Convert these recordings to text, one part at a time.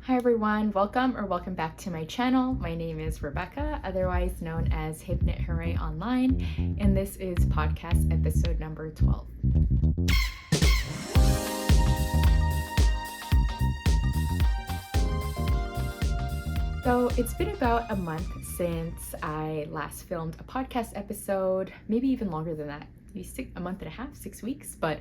Hi everyone, welcome back to my channel. My name is Rebecca, otherwise known as Hip Knit Hooray Online, and this is podcast episode number 12. So it's been about a month since I last filmed a podcast episode, maybe even longer than that. A month and a half, 6 weeks, but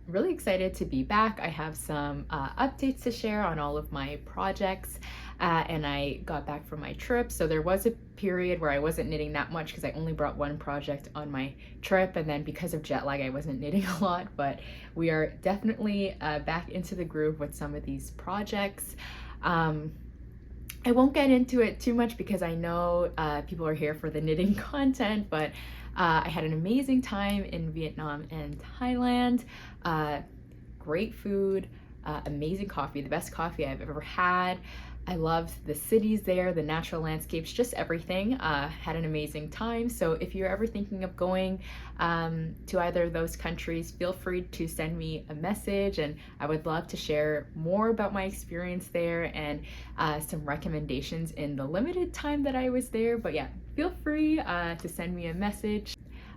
really excited to be back. I have some updates to share on all of my projects, and I got back from my trip. So there was a period where I wasn't knitting that much because I only brought one project on my trip, and then because of jet lag, I wasn't knitting a lot, but we are definitely back into the groove with some of these projects. I won't get into it too much because I know people are here for the knitting content, but I had an amazing time in Vietnam and Thailand. Great food, amazing coffee, the best coffee I've ever had. I loved the cities there, the natural landscapes, just everything. Had an amazing time. So if you're ever thinking of going to either of those countries, feel free to send me a message, and I would love to share more about my experience there and some recommendations in the limited time that I was there. But yeah, feel free to send me a message.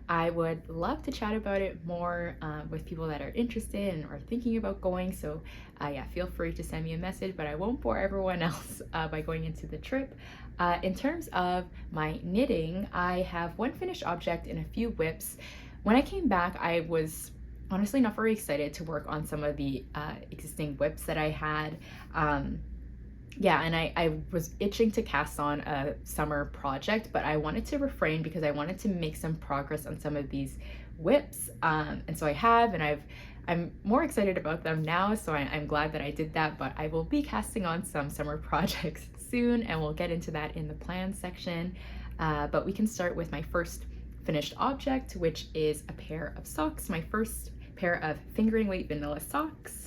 I would love to chat about it more with people that are interested and are thinking about going. So yeah, feel free to send me a message, but I won't bore everyone else by going into the trip. In terms of my knitting, I have one finished object and a few whips. When I came back, I was honestly not very excited to work on some of the existing whips that I had. Yeah, and I was itching to cast on a summer project, but I wanted to refrain because I wanted to make some progress on some of these whips. And so I have, and I'm more excited about them now, so I'm glad that I did that, but I will be casting on some summer projects soon, and we'll get into that in the plans section. But we can start with my first finished object, which is a pair of socks, my first pair of fingering weight vanilla socks.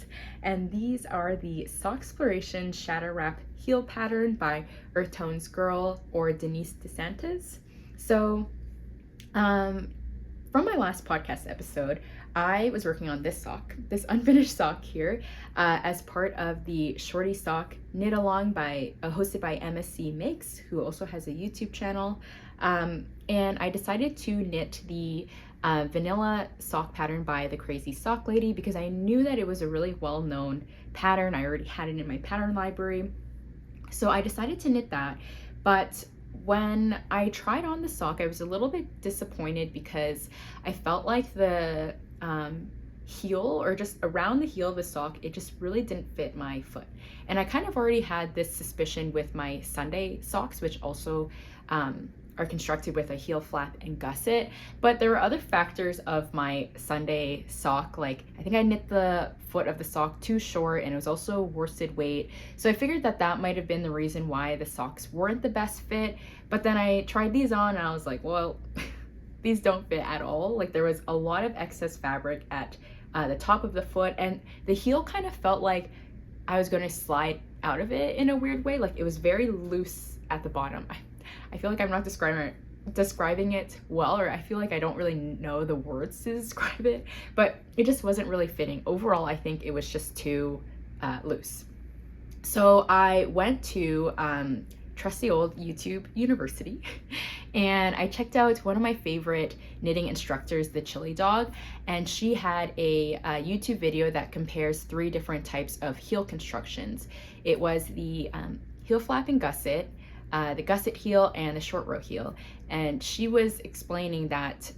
And these are the Soxploration Shadow Wrap Heel Pattern by Earth Tones Girl or Denise DeSantis. So from my last podcast episode, I was working on this sock, this unfinished sock here, as part of the Shorty Sock Knit Along hosted by MSC Makes, who also has a YouTube channel. And I decided to knit the vanilla sock pattern by the Crazy Sock Lady because I knew that it was a really well-known pattern. I already had it in my pattern library. So I decided to knit that, but when I tried on the sock, I was a little bit disappointed because I felt like the heel, or just around the heel of the sock, it just really didn't fit my foot. And I kind of already had this suspicion with my Sunday socks, which also are constructed with a heel flap and gusset, but there were other factors of my Sunday sock. Like I think I knit the foot of the sock too short, and it was also worsted weight, so I figured that that might have been the reason why the socks weren't the best fit. But then I tried these on and I was like, well, these don't fit at all. Like there was a lot of excess fabric at the top of the foot, and the heel kind of felt like I was going to slide out of it in a weird way. Like it was very loose at the bottom. I feel like I'm not describing it well, or I feel like I don't really know the words to describe it, but it just wasn't really fitting. Overall, I think it was just too loose. So I went to trusty old YouTube University and I checked out one of my favorite knitting instructors, the Chili Dog, and she had a YouTube video that compares 3 different types of heel constructions. It was the heel flap and gusset, the gusset heel, and the short row heel. And she was explaining that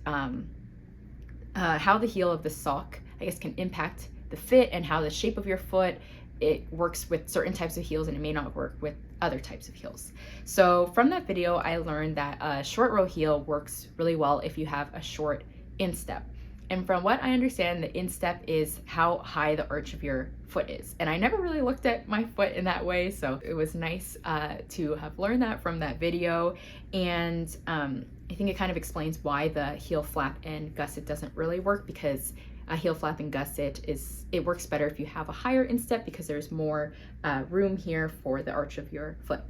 how the heel of the sock, I guess, can impact the fit, and how the shape of your foot, it works with certain types of heels and it may not work with other types of heels. So from that video, I learned that a short row heel works really well if you have a short instep. And from what I understand, the instep is how high the arch of your foot is. And I never really looked at my foot in that way, so it was nice to have learned that from that video. And I think it kind of explains why the heel flap and gusset doesn't really work, because a heel flap and gusset it works better if you have a higher instep because there's more room here for the arch of your foot.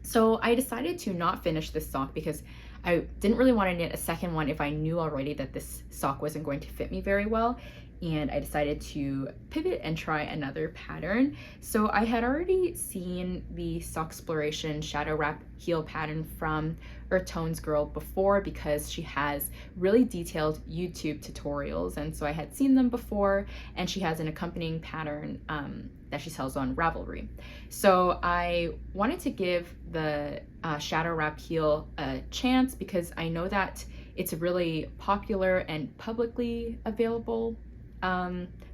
So I decided to not finish this sock because I didn't really want to knit a second one if I knew already that this sock wasn't going to fit me very well. and I decided to pivot and try another pattern. So I had already seen the Soxploration shadow wrap heel pattern from Earth Tones Girl before because she has really detailed YouTube tutorials, and so I had seen them before, and she has an accompanying pattern that she sells on Ravelry. So I wanted to give the shadow wrap heel a chance because I know that it's a really popular and publicly available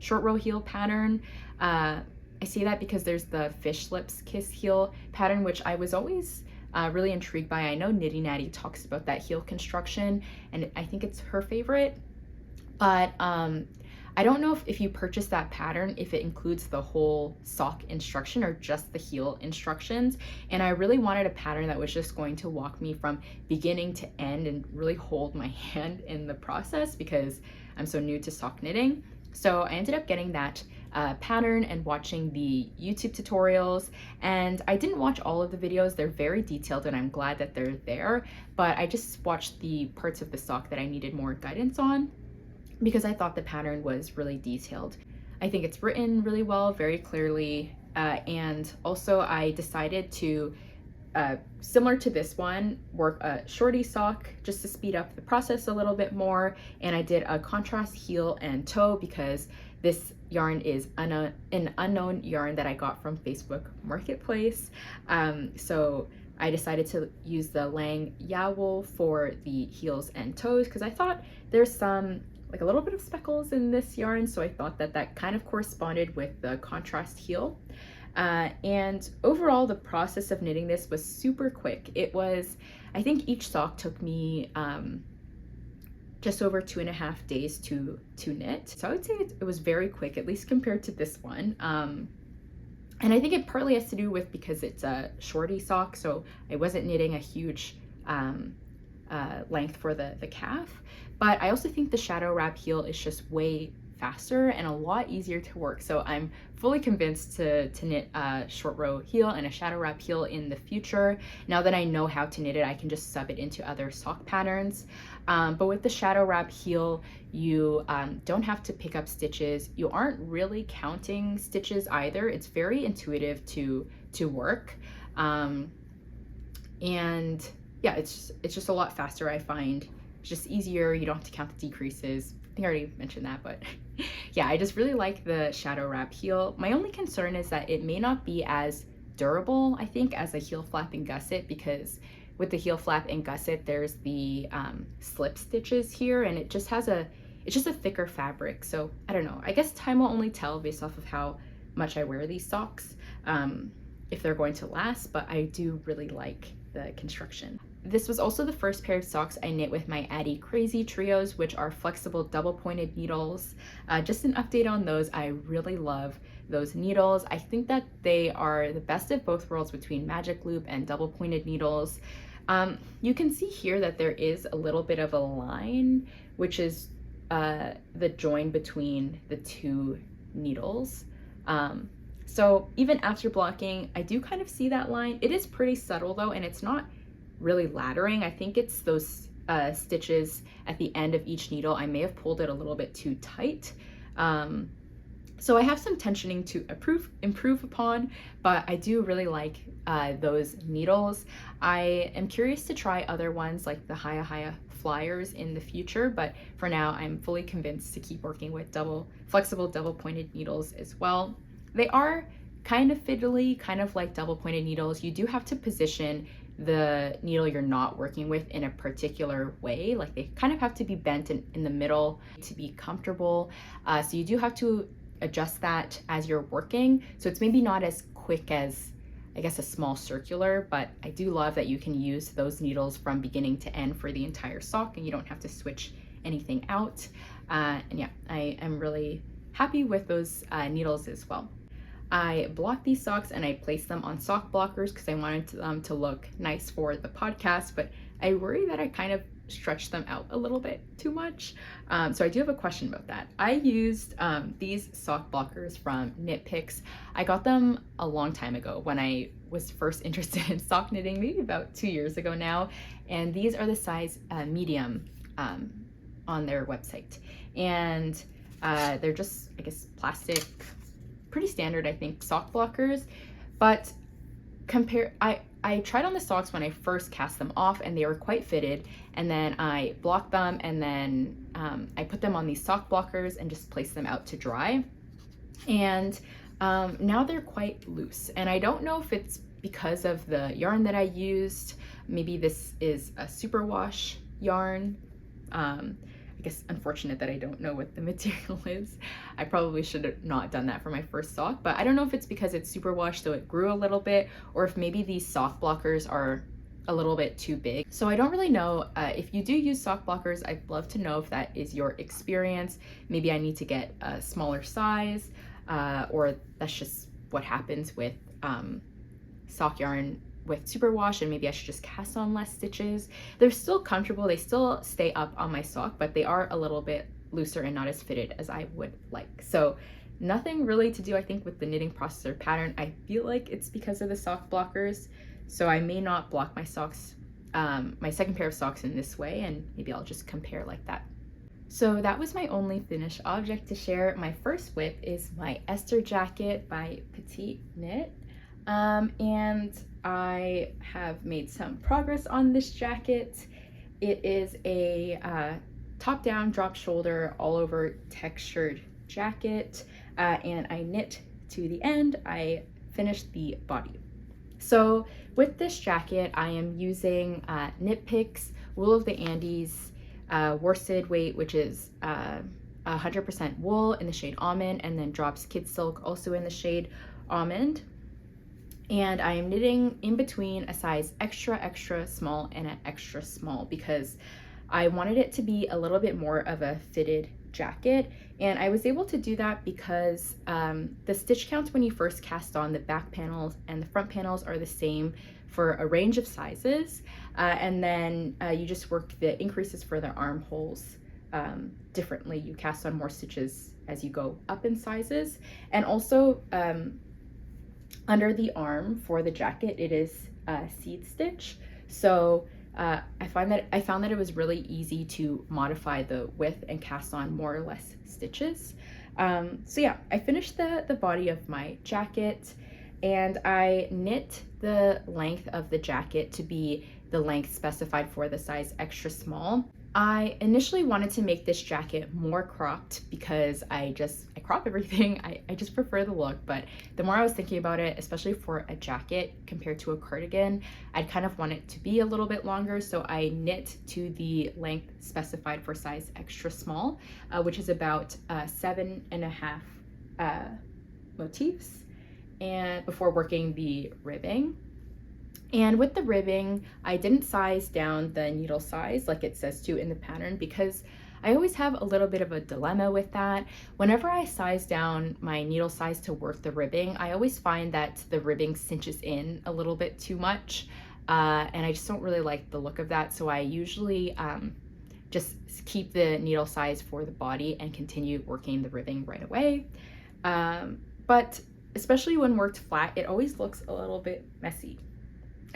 short row heel pattern. I say that because there's the Fish Lips Kiss heel pattern, which I was always really intrigued by. I know Nitty Natty talks about that heel construction, and I think it's her favorite, but I don't know if you purchase that pattern, if it includes the whole sock instruction or just the heel instructions. And I really wanted a pattern that was just going to walk me from beginning to end and really hold my hand in the process because I'm so new to sock knitting. So I ended up getting that pattern and watching the YouTube tutorials, and I didn't watch all of the videos. They're very detailed and I'm glad that they're there, but I just watched the parts of the sock that I needed more guidance on because I thought the pattern was really detailed. I think it's written really well, very clearly, and also I decided to similar to this one, work a shorty sock just to speed up the process a little bit more. And I did a contrast heel and toe because this yarn is an unknown yarn that I got from Facebook Marketplace. So I decided to use the Lang Jawoll for the heels and toes because I thought there's some like a little bit of speckles in this yarn, so I thought that that kind of corresponded with the contrast heel. And overall, the process of knitting this was super quick. It was, I think each sock took me just over 2.5 days to knit. So I would say it was very quick, at least compared to this one. And I think it partly has to do with because it's a shorty sock, so I wasn't knitting a huge length for the calf. But I also think the shadow wrap heel is just way faster and a lot easier to work. So I'm fully convinced to knit a short row heel and a shadow wrap heel in the future. Now that I know how to knit it, I can just sub it into other sock patterns. But with the shadow wrap heel, you don't have to pick up stitches. You aren't really counting stitches either. It's very intuitive to work. And yeah, it's just a lot faster, I find. It's just easier. You don't have to count the decreases. I think I already mentioned that, but yeah, I just really like the shadow wrap heel. My only concern is that it may not be as durable, I think, as a heel flap and gusset, because with the heel flap and gusset, there's the slip stitches here, and it just has it's just a thicker fabric. So I don't know. I guess time will only tell based off of how much I wear these socks, if they're going to last, but I do really like the construction. This was also the first pair of socks I knit with my Addy Crazy Trios, which are flexible double-pointed needles. Just an update on those. I really love those needles. I think that they are the best of both worlds between magic loop and double-pointed needles. You can see here that there is a little bit of a line, which is the join between the two needles. So even after blocking, I do kind of see that line. It is pretty subtle though, and it's not really laddering. I think it's those stitches at the end of each needle. I may have pulled it a little bit too tight. So I have some tensioning to improve upon, but I do really like those needles. I am curious to try other ones like the Haya Flyers in the future, but for now I'm fully convinced to keep working with flexible double-pointed needles as well. They are kind of fiddly, kind of like double-pointed needles. You do have to position the needle you're not working with in a particular way. Like they kind of have to be bent in the middle to be comfortable. So you do have to adjust that as you're working. So it's maybe not as quick as, I guess, a small circular, but I do love that you can use those needles from beginning to end for the entire sock and you don't have to switch anything out. And yeah, I am really happy with those needles as well. I blocked these socks and I placed them on sock blockers because I wanted them to look nice for the podcast, but I worry that I kind of stretched them out a little bit too much. So I do have a question about that. I used these sock blockers from Knit Picks. I got them a long time ago when I was first interested in sock knitting, maybe about 2 years ago now. And these are the size medium on their website. And They're just, I guess, plastic, pretty standard, I think, sock blockers. But I tried on the socks when I first cast them off, and they were quite fitted, and then I blocked them, and then I put them on these sock blockers and just placed them out to dry. And now they're quite loose, and I don't know if it's because of the yarn that I used. Maybe this is a superwash yarn. I guess unfortunate that I don't know what the material is. I probably should have not done that for my first sock, but I don't know if it's because it's superwash so it grew a little bit, or if maybe these sock blockers are a little bit too big. So I don't really know. If you do use sock blockers, I'd love to know if that is your experience. Maybe I need to get a smaller size, or that's just what happens with sock yarn with superwash, and maybe I should just cast on less stitches. They're still comfortable, they still stay up on my sock, but they are a little bit looser and not as fitted as I would like. So nothing really to do, I think, with the knitting processor pattern. I feel like it's because of the sock blockers, so I may not block my socks, my second pair of socks, in this way, and maybe I'll just compare like that. So that was my only finished object to share. My first whip is my Esther Jacket by Petite knit. And I have made some progress on this jacket. It is a top-down, drop shoulder, all over textured jacket, and I knit to the end. I finished the body. So with this jacket, I am using Knit Picks Wool of the Andes worsted weight, which is 100% wool in the shade Almond, and then Drops Kid Silk also in the shade Almond. And I am knitting in between a size extra, extra small and an extra small because I wanted it to be a little bit more of a fitted jacket. And I was able to do that because the stitch counts when you first cast on, the back panels and the front panels are the same for a range of sizes. And then you just work the increases for the armholes differently. You cast on more stitches as you go up in sizes. And also, under the arm for the jacket, it is seed stitch. So I found that it was really easy to modify the width and cast on more or less stitches. So yeah, I finished the body of my jacket, and I knit the length of the jacket to be the length specified for the size extra small. I initially wanted to make this jacket more cropped because I crop everything. I just prefer the look, but the more I was thinking about it, especially for a jacket compared to a cardigan, I'd kind of want it to be a little bit longer, so I knit to the length specified for size extra small, which is about 7.5 motifs, and before working the ribbing. And with the ribbing, I didn't size down the needle size like it says to in the pattern, because I always have a little bit of a dilemma with that. Whenever I size down my needle size to work the ribbing, I always find that the ribbing cinches in a little bit too much, and I just don't really like the look of that. So I usually just keep the needle size for the body and continue working the ribbing right away. But especially when worked flat, it always looks a little bit messy.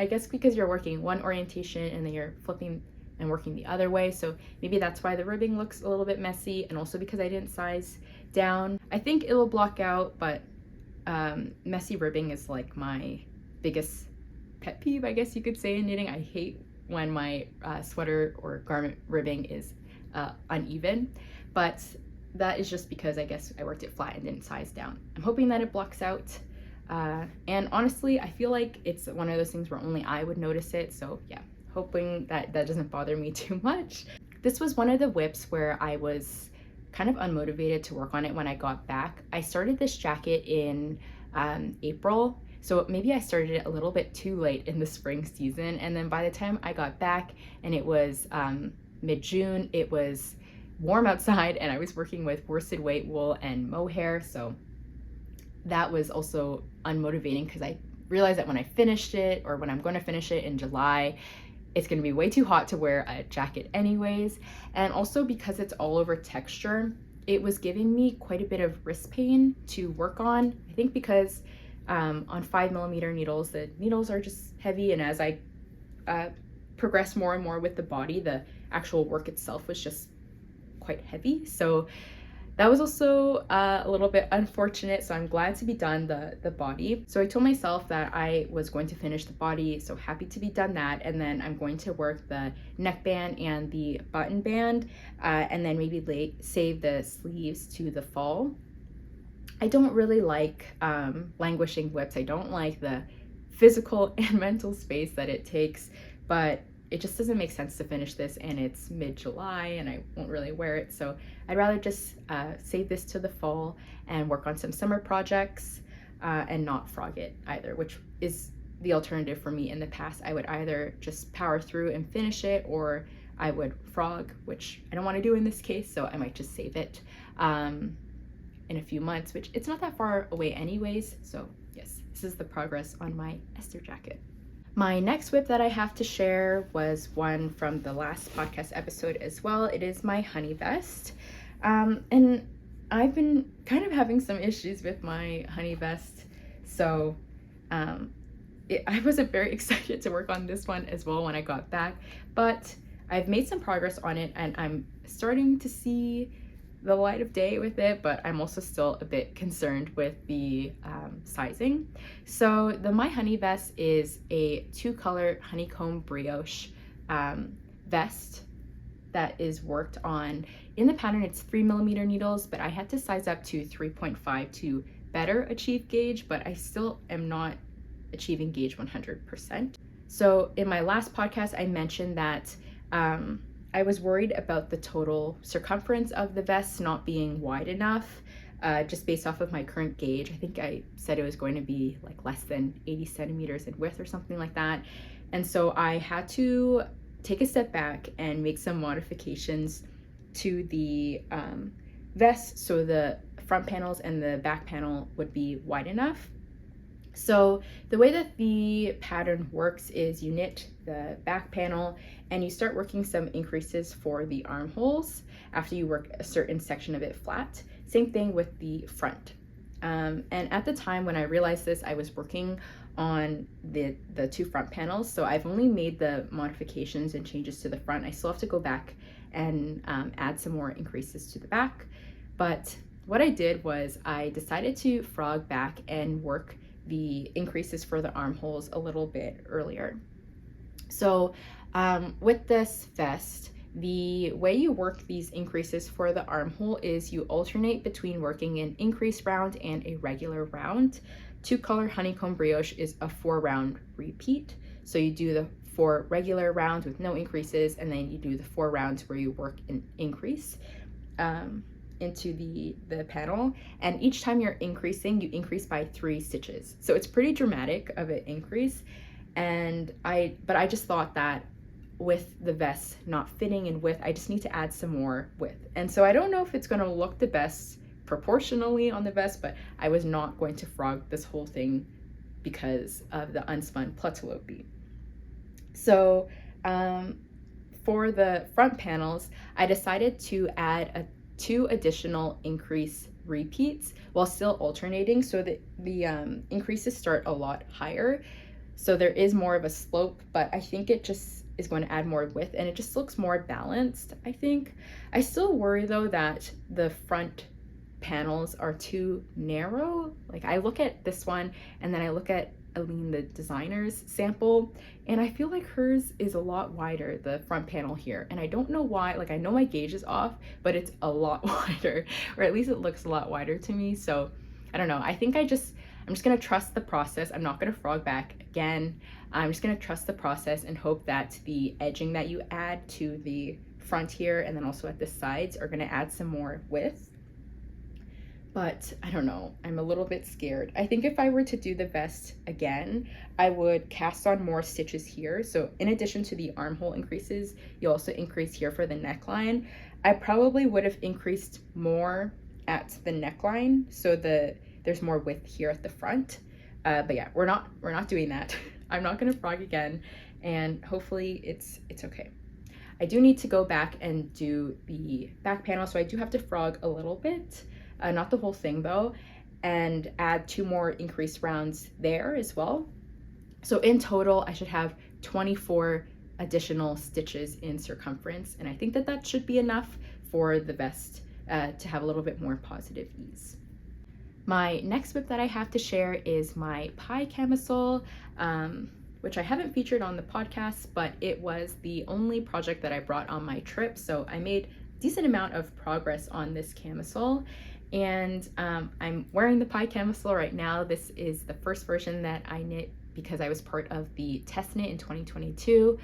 I guess because you're working one orientation and then you're flipping and working the other way, so maybe that's why the ribbing looks a little bit messy, and also because I didn't size down. I think it will block out, but messy ribbing is like my biggest pet peeve, I guess you could say, in knitting. I hate when my sweater or garment ribbing is uneven, but that is just because I guess I worked it flat and didn't size down. I'm hoping that it blocks out. And honestly, I feel like it's one of those things where only I would notice it. So yeah, hoping that doesn't bother me too much. This was one of the whips where I was kind of unmotivated to work on it when I got back. I started this jacket in April, so maybe I started it a little bit too late in the spring season. And then by the time I got back and it was mid-June, it was warm outside and I was working with worsted weight wool and mohair. So that was also unmotivating because I realized that when I finished it, or when I'm going to finish it in July, it's going to be way too hot to wear a jacket anyways. And also because it's all over texture, it was giving me quite a bit of wrist pain to work on. I think because on 5mm needles, the needles are just heavy, and as I progressed more and more with the body, the actual work itself was just quite heavy. So that was also a little bit unfortunate, so I'm glad to be done the body. So I told myself that I was going to finish the body, so happy to be done that, and then I'm going to work the neckband and the button band, and then maybe save the sleeves to the fall. I don't really like languishing whips. I don't like the physical and mental space that it takes, but it just doesn't make sense to finish this, and it's mid-July and I won't really wear it, so I'd rather just save this to the fall and work on some summer projects and not frog it either, which is the alternative for me in the past. I would either just power through and finish it, or I would frog, which I don't want to do in this case, so I might just save it in a few months, which it's not that far away anyways. So yes, this is the progress on my Esther jacket. My next whip that I have to share was one from the last podcast episode as well. It is my honey vest. And I've been kind of having some issues with my honey vest. So I wasn't very excited to work on this one as well when I got back, but I've made some progress on it and I'm starting to see the light of day with it, but I'm also still a bit concerned with the sizing. So the My Honey vest is a 2-color honeycomb brioche vest that is worked on. In the pattern, it's 3mm needles, but I had to size up to 3.5 to better achieve gauge, but I still am not achieving gauge 100%. So in my last podcast, I mentioned that I was worried about the total circumference of the vest not being wide enough, just based off of my current gauge. I think I said it was going to be like less than 80 centimeters in width or something like that. And so I had to take a step back and make some modifications to the vest so the front panels and the back panel would be wide enough. So the way that the pattern works is you knit the back panel and you start working some increases for the armholes after you work a certain section of it flat. Same thing with the front. And at the time when I realized this, I was working on the 2 front panels. So I've only made the modifications and changes to the front. I still have to go back and add some more increases to the back. But what I did was I decided to frog back and work the increases for the armholes a little bit earlier. So with this vest, the way you work these increases for the armhole is you alternate between working an increase round and a regular round. 2-color honeycomb brioche is a 4-round repeat. So you do the 4 regular rounds with no increases, and then you do the 4 rounds where you work an increase into the panel, and each time you're increasing, you increase by 3 stitches. So it's pretty dramatic of an increase, and I just thought that with the vest not fitting in width, I just need to add some more width. And so I don't know if it's going to look the best proportionally on the vest, but I was not going to frog this whole thing because of the unspun Plutolopi. So for the front panels, I decided to add 2 additional increase repeats while still alternating, so that the increases start a lot higher. So there is more of a slope, but I think it just is going to add more width and it just looks more balanced, I think. I still worry though that the front panels are too narrow. Like I look at this one and then I look at Aline, the designer's sample, and I feel like hers is a lot wider, the front panel here, and I don't know why. Like I know my gauge is off, but it's a lot wider, or at least it looks a lot wider to me. So I don't know, I think I'm just gonna trust the process. I'm not gonna frog back again. I'm just gonna trust the process and hope that the edging that you add to the front here and then also at the sides are gonna add some more width. But I don't know, I'm a little bit scared. I think if I were to do the vest again, I would cast on more stitches here. So in addition to the armhole increases, you also increase here for the neckline. I probably would have increased more at the neckline so there's more width here at the front. But yeah, we're not doing that. I'm not gonna frog again, and hopefully it's okay. I do need to go back and do the back panel, so I do have to frog a little bit. Not the whole thing though, and add 2 more increase rounds there as well. So in total, I should have 24 additional stitches in circumference, and I think that should be enough for the vest to have a little bit more positive ease. My next whip that I have to share is my pie camisole, which I haven't featured on the podcast, but it was the only project that I brought on my trip. So I made a decent amount of progress on this camisole. And I'm wearing the pie camisole right now. This is the first version that I knit because I was part of the test knit in 2022.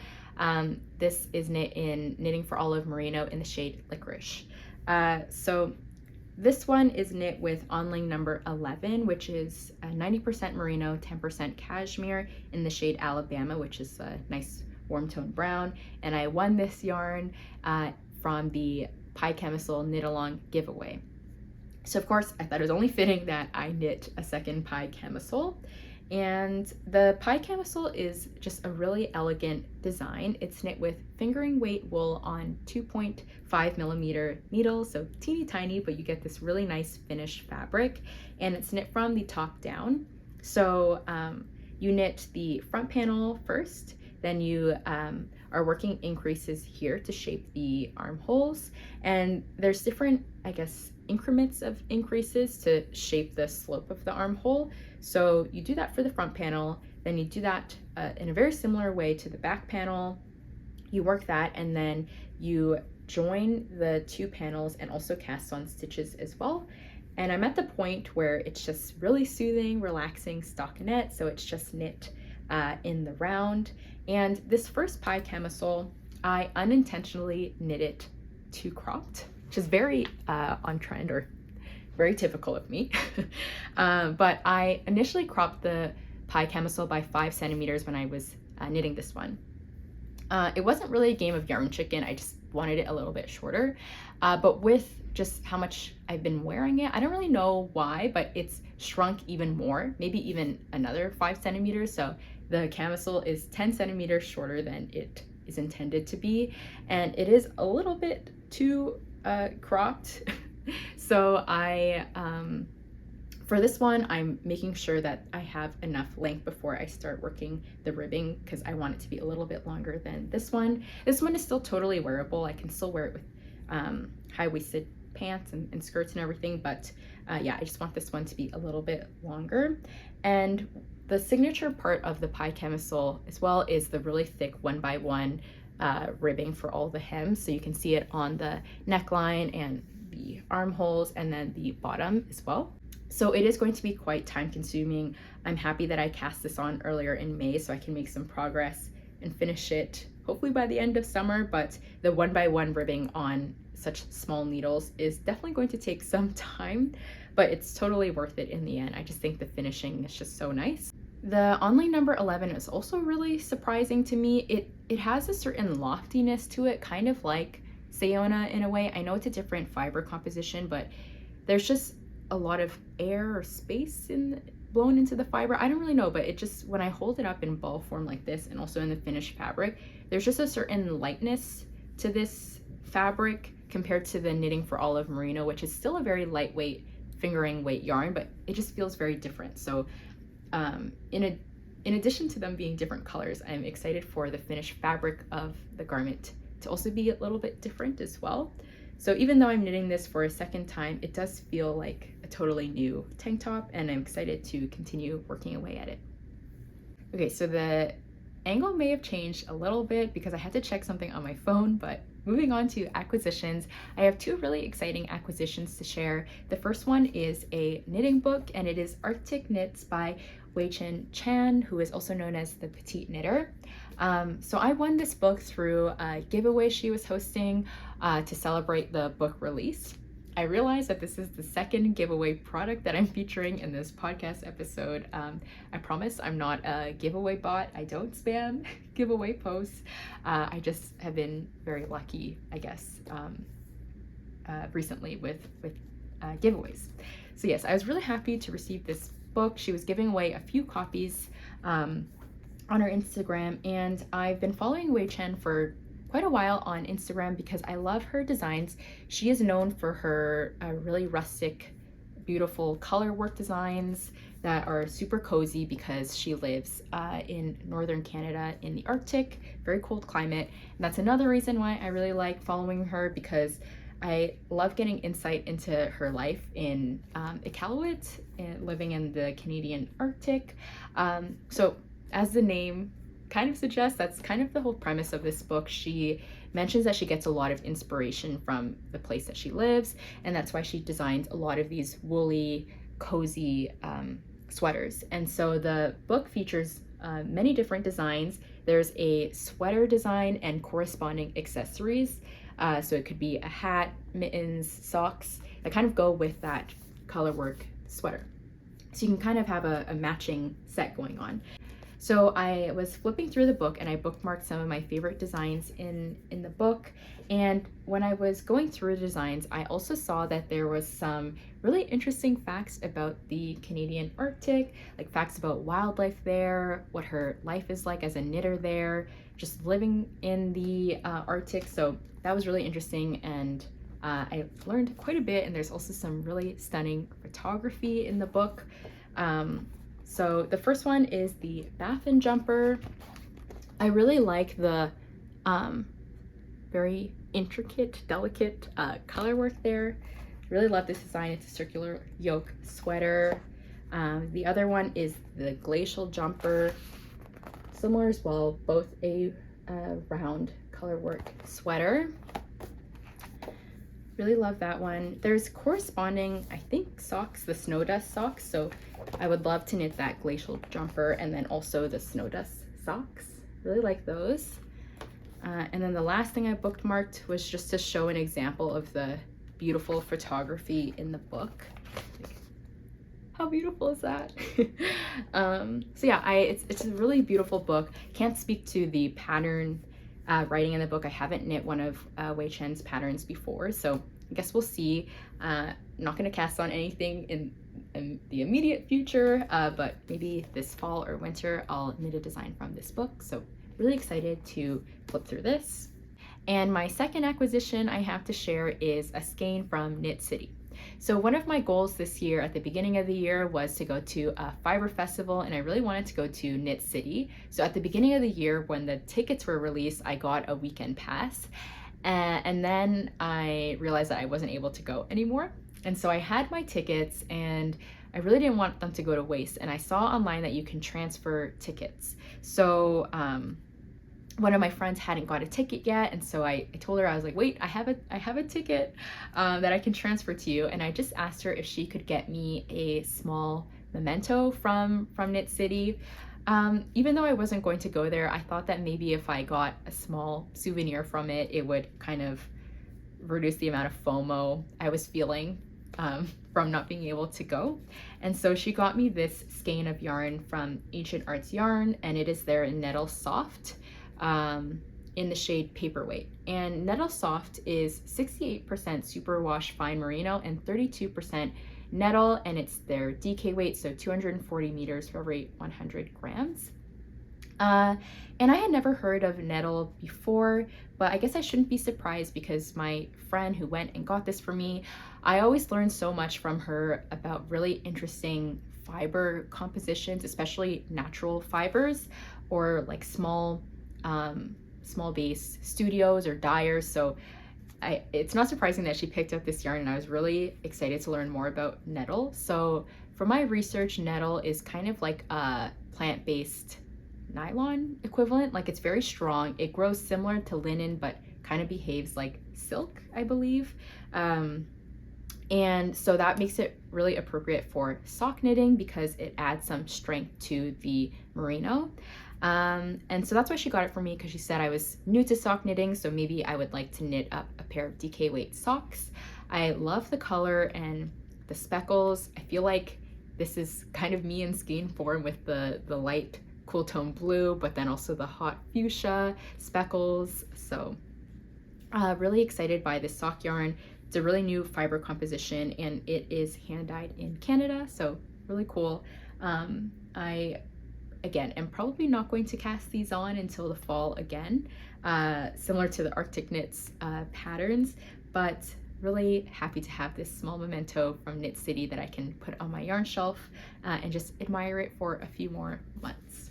This is knit in Knitting for Olive Merino in the shade Licorice. So this one is knit with onling number 11, which is 90% merino, 10% cashmere in the shade Alabama, which is a nice warm tone brown. And I won this yarn from the Pie Camisole Knit Along giveaway. So of course, I thought it was only fitting that I knit a second pie camisole. And the pie camisole is just a really elegant design. It's knit with fingering weight wool on 2.5 millimeter needles, so teeny tiny, but you get this really nice finished fabric. And it's knit from the top down. So you knit the front panel first, then you are working increases here to shape the armholes. And there's different, I guess, increments of increases to shape the slope of the armhole. So you do that for the front panel, then you do that in a very similar way to the back panel. You work that, and then you join the two panels and also cast on stitches as well. And I'm at the point where it's just really soothing, relaxing stockinette, so it's just knit in the round. And this first pie camisole, I unintentionally knit it too cropped, which is very on trend, or very typical of me. But I initially cropped the pie camisole by 5 centimeters when I was knitting this one. It wasn't really a game of yarn chicken, I just wanted it a little bit shorter. But with just how much I've been wearing it, I don't really know why, but it's shrunk even more, maybe even another 5 centimeters. So the camisole is 10 centimeters shorter than it is intended to be. And it is a little bit too cropped. So for this one, I'm making sure that I have enough length before I start working the ribbing, because I want it to be a little bit longer than this one. This one is still totally wearable. I can still wear it with high-waisted pants and skirts and everything, but yeah, I just want this one to be a little bit longer. And the signature part of the pie camisole as well is the really thick 1x1 ribbing for all the hems. So you can see it on the neckline and the armholes, and then the bottom as well. So it is going to be quite time consuming. I'm happy that I cast this on earlier in May so I can make some progress and finish it hopefully by the end of summer, but the 1x1 ribbing on such small needles is definitely going to take some time, but it's totally worth it in the end. I just think the finishing is just so nice. The onling number 11 is also really surprising to me. It has a certain loftiness to it, kind of like Sayona in a way. I know it's a different fiber composition, but there's just a lot of air or space blown into the fiber. I don't really know, but it just, when I hold it up in ball form like this and also in the finished fabric, there's just a certain lightness to this fabric compared to the Knitting for Olive Merino, which is still a very lightweight fingering weight yarn, but it just feels very different. So in addition to them being different colors, I'm excited for the finished fabric of the garment to also be a little bit different as well. So even though I'm knitting this for a second time, it does feel like a totally new tank top, and I'm excited to continue working away at it. Okay, so the angle may have changed a little bit because I had to check something on my phone, but moving on to acquisitions, I have two really exciting acquisitions to share. The first one is a knitting book, and it is Arctic Knits by Wei-Chen Chan, who is also known as the Petite Knitter. So I won this book through a giveaway she was hosting to celebrate the book release. I realize that this is the second giveaway product that I'm featuring in this podcast episode. I promise I'm not a giveaway bot. I don't spam giveaway posts. I just have been very lucky, I guess, recently with giveaways. So yes, I was really happy to receive this book. She was giving away a few copies on her Instagram, and I've been following Wei Chen for quite a while on Instagram because I love her designs. She is known for her really rustic, beautiful color work designs that are super cozy because she lives in northern Canada in the Arctic, very cold climate. And that's another reason why I really like following her, because I love getting insight into her life in Iqaluit, living in the Canadian Arctic. So as the name kind of suggests, that's kind of the whole premise of this book. She mentions that she gets a lot of inspiration from the place that she lives, and that's why she designs a lot of these woolly, cozy sweaters. And so the book features many different designs. There's a sweater design and corresponding accessories. So it could be a hat, mittens, socks that kind of go with that color work sweater. So you can kind of have a matching set going on. So I was flipping through the book and I bookmarked some of my favorite designs in the book. And when I was going through the designs, I also saw that there was some really interesting facts about the Canadian Arctic, like facts about wildlife there, what her life is like as a knitter there, just living in the Arctic. So that was really interesting, and I learned quite a bit, and there's also some really stunning photography in the book. So the first one is the Baffin jumper. I really like the very intricate, delicate color work there. Really love this design. It's a circular yoke sweater. The other one is the glacial jumper. Similar as well, both a round color work sweater. Really love that one. There's corresponding, I think, socks, the snow dust socks. So I would love to knit that glacial jumper and then also the snow dust socks. Really like those. And then the last thing I bookmarked was just to show an example of the beautiful photography in the book. Like, how beautiful is that? So yeah, it's a really beautiful book. Can't speak to the pattern writing in the book. I haven't knit one of Wei Chen's patterns before, so I guess we'll see. Not going to cast on anything in the immediate future, but maybe this fall or winter I'll knit a design from this book. So really excited to flip through this. And my second acquisition I have to share is a skein from Knit City. So one of my goals this year at the beginning of the year was to go to a fiber festival, and I really wanted to go to Knit City. So at the beginning of the year when the tickets were released, I got a weekend pass, and then I realized that I wasn't able to go anymore. And so I had my tickets and I really didn't want them to go to waste, and I saw online that you can transfer tickets. So one of my friends hadn't got a ticket yet, and so I told her, I was like, wait, I have a ticket that I can transfer to you. And I just asked her if she could get me a small memento from Knit City. Even though I wasn't going to go there, I thought that maybe if I got a small souvenir from it, it would kind of reduce the amount of FOMO I was feeling from not being able to go. And so she got me this skein of yarn from Ancient Arts Yarn, and it is their Nettle Soft in the shade Paperweight. And Nettle Soft is 68% superwash fine merino and 32% nettle, and it's their DK weight, so 240 meters for every 100 grams. And I had never heard of Nettle before, but I guess I shouldn't be surprised because my friend who went and got this for me, I always learn so much from her about really interesting fiber compositions, especially natural fibers or like small base studios or dyers. So it's not surprising that she picked up this yarn, and I was really excited to learn more about Nettle. So for my research, Nettle is kind of like a plant-based nylon equivalent. Like, it's very strong. It grows similar to linen, but kind of behaves like silk, I believe. And so that makes it really appropriate for sock knitting because it adds some strength to the merino. And so that's why she got it for me, because she said I was new to sock knitting, so maybe I would like to knit up a pair of DK weight socks. I love the color and the speckles. I feel like this is kind of me in skein form with the light cool tone blue, but then also the hot fuchsia speckles. So really excited by this sock yarn. It's a really new fiber composition, and it is hand dyed in Canada, so really cool. I again am probably not going to cast these on until the fall again, similar to the Arctic Knits patterns, but really happy to have this small memento from Knit City that I can put on my yarn shelf and just admire it for a few more months.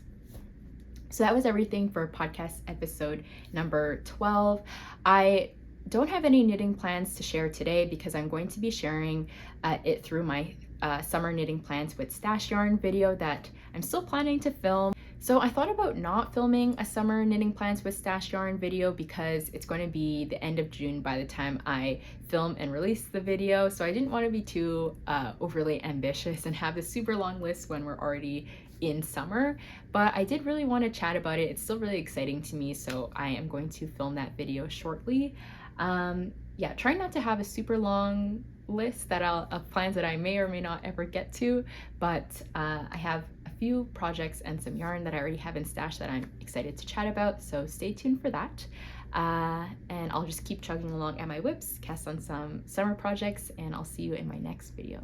So that was everything for podcast episode number 12. I don't have any knitting plans to share today because I'm going to be sharing it through my summer knitting plans with stash yarn video that I'm still planning to film. So I thought about not filming a summer knitting plans with stash yarn video because it's going to be the end of June by the time I film and release the video. So I didn't want to be too overly ambitious and have this super long list when we're already in summer, but I did really want to chat about it. It's still really exciting to me, so I am going to film that video shortly. Yeah, trying not to have a super long list of plans that I may or may not ever get to, but I have a few projects and some yarn that I already have in stash that I'm excited to chat about, so stay tuned for that. And I'll just keep chugging along at my whips, cast on some summer projects, and I'll see you in my next video.